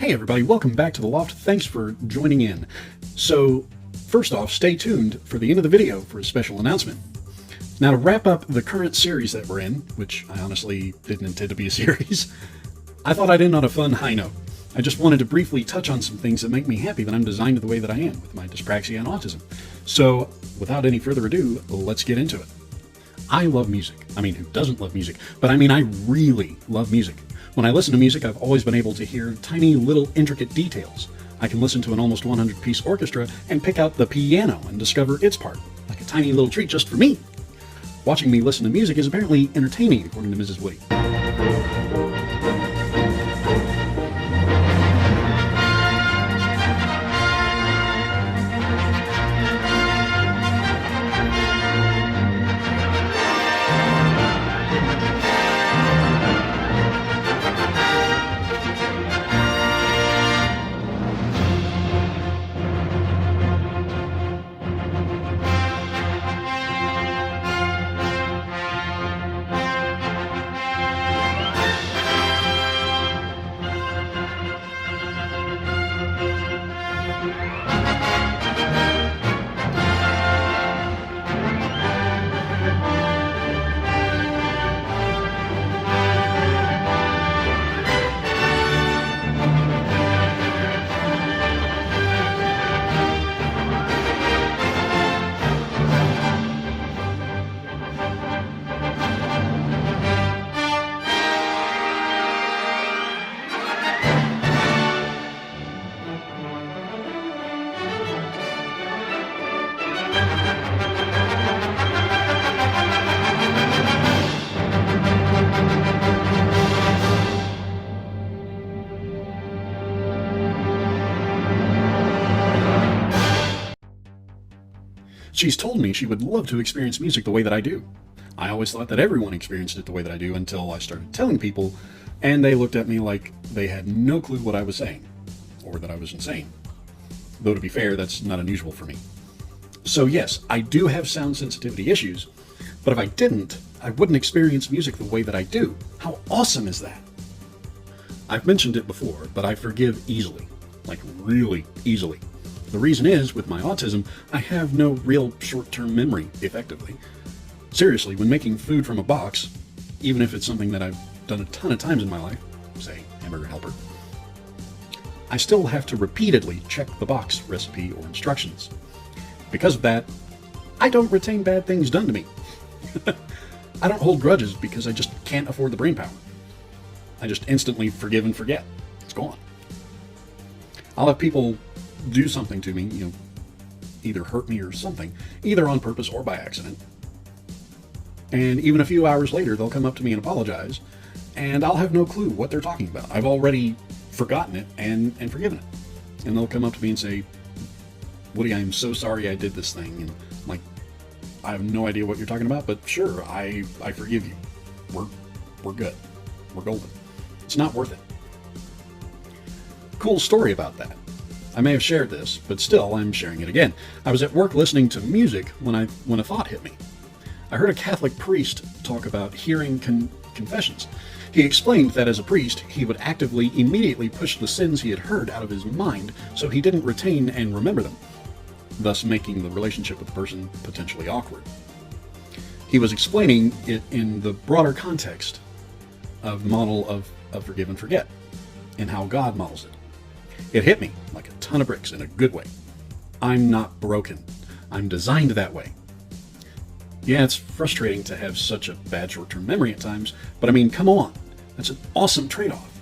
Hey everybody, welcome back to The Loft. Thanks for joining in. So, first off, stay tuned for the end of the video for a special announcement. Now, to wrap up the current series that we're in, which I honestly didn't intend to be a series, I thought I'd end on a fun high note. I just wanted to briefly touch on some things that make me happy that I'm designed the way that I am with my dyspraxia and autism. So, without any further ado, let's get into it. I love music. I mean, who doesn't love music? But I mean, I really love music. When I listen to music, I've always been able to hear tiny little intricate details. I can listen to an almost 100-piece orchestra and pick out the piano and discover its part, like a tiny little treat just for me. Watching me listen to music is apparently entertaining, according to Mrs. Woody. She's told me she would love to experience music the way that I do. I always thought that everyone experienced it the way that I do until I started telling people, and they looked at me like they had no clue what I was saying, or that I was insane. Though to be fair, that's not unusual for me. So yes, I do have sound sensitivity issues, but if I didn't, I wouldn't experience music the way that I do. How awesome is that? I've mentioned it before, but I forgive easily, like really easily. The reason is, with my autism, I have no real short-term memory, effectively. Seriously, when making food from a box, even if it's something that I've done a ton of times in my life, say Hamburger Helper, I still have to repeatedly check the box recipe or instructions. Because of that, I don't retain bad things done to me. I don't hold grudges because I just can't afford the brain power. I just instantly forgive and forget. It's gone. I'll have people do something to me, either hurt me or something, either on purpose or by accident. And even a few hours later, they'll come up to me and apologize, and I'll have no clue what they're talking about. I've already forgotten it and forgiven it. And they'll come up to me and say, Woody, I am so sorry I did this thing. And I'm like, I have no idea what you're talking about, but sure, I forgive you. We're good. We're golden. It's not worth it. Cool story about that. I may have shared this, but still, I'm sharing it again. I was at work listening to music when a thought hit me. I heard a Catholic priest talk about hearing confessions. He explained that as a priest, he would actively, immediately push the sins he had heard out of his mind so he didn't retain and remember them, thus making the relationship with the person potentially awkward. He was explaining it in the broader context of the model of forgive and forget, and how God models it. It hit me like a ton of bricks in a good way. I'm not broken. I'm designed that way. Yeah, it's frustrating to have such a bad short-term memory at times, but I mean, come on. That's an awesome trade-off.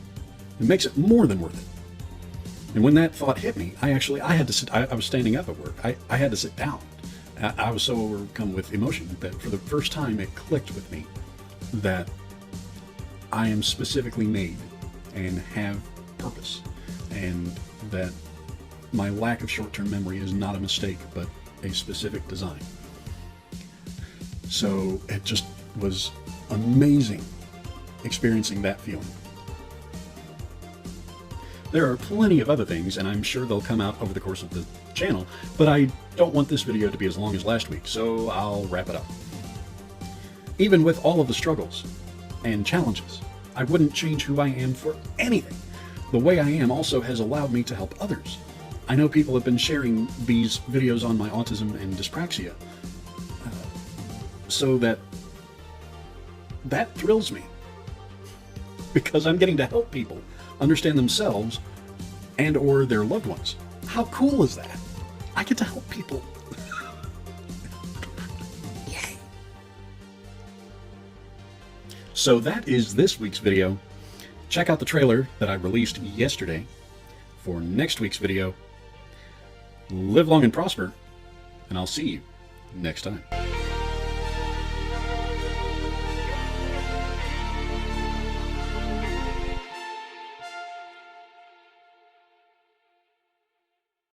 It makes it more than worth it. And when that thought hit me, I had to sit. I was standing up at work. I had to sit down. I was so overcome with emotion that for the first time it clicked with me that I am specifically made and have purpose, and that my lack of short-term memory is not a mistake, but a specific design. So it just was amazing experiencing that feeling. There are plenty of other things, and I'm sure they'll come out over the course of the channel, but I don't want this video to be as long as last week, so I'll wrap it up. Even with all of the struggles and challenges, I wouldn't change who I am for anything. the way I am also has allowed me to help others. I know people have been sharing these videos on my autism and dyspraxia, so that thrills me, because I'm getting to help people understand themselves and or their loved ones. How cool is that? I get to help people. Yay! So that is this week's video. Check out the trailer that I released yesterday for next week's video. Live long and prosper, and I'll see you next time.